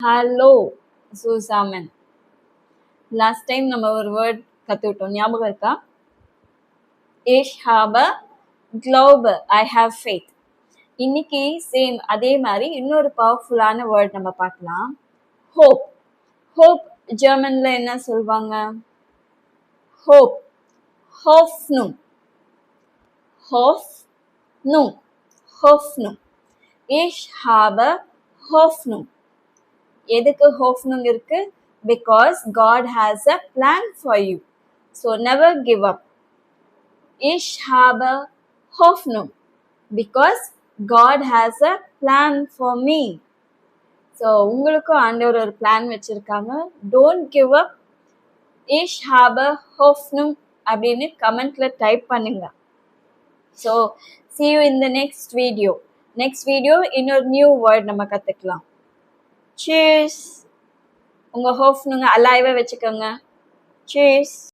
Hello சூசாமன். Last time நம்ம ஒரு word கற்றுக்கிட்டோம், ஞாபகம் இருக்கா? Ich habe Glaube, I have faith. இன்னைக்கு சேம் அதே மாதிரி இன்னொரு பவர்ஃபுல்லான வேர்ட் நம்ம பார்க்கலாம். ஹோப். ஹோப் ஜெர்மன்ல என்ன சொல்வாங்க? ஹோப். ஹோஃப்னும். ஹோஃப்னும். ஹோஃப்னும். Ich habe Hoffnung. எதுக்கு ஹோஃப்னும் இருக்கு? Because God has a plan for you. So never give up. Ich habe Hoffnung. Because God has a plan for me. So உங்களுக்கும் ஆண்டவர் ஒரு பிளான் வச்சிருக்காங்க. Don't give up. Ich habe Hoffnung அப்படின்னு கமெண்ட்ல type பண்ணுங்க. So see you in the next video. Next video இன்னொரு new word நம்ம கத்துக்கலாம். Cheers. உங்க ஹோஃப்னுங்க அலைவா வச்சுக்கோங்க. Cheers.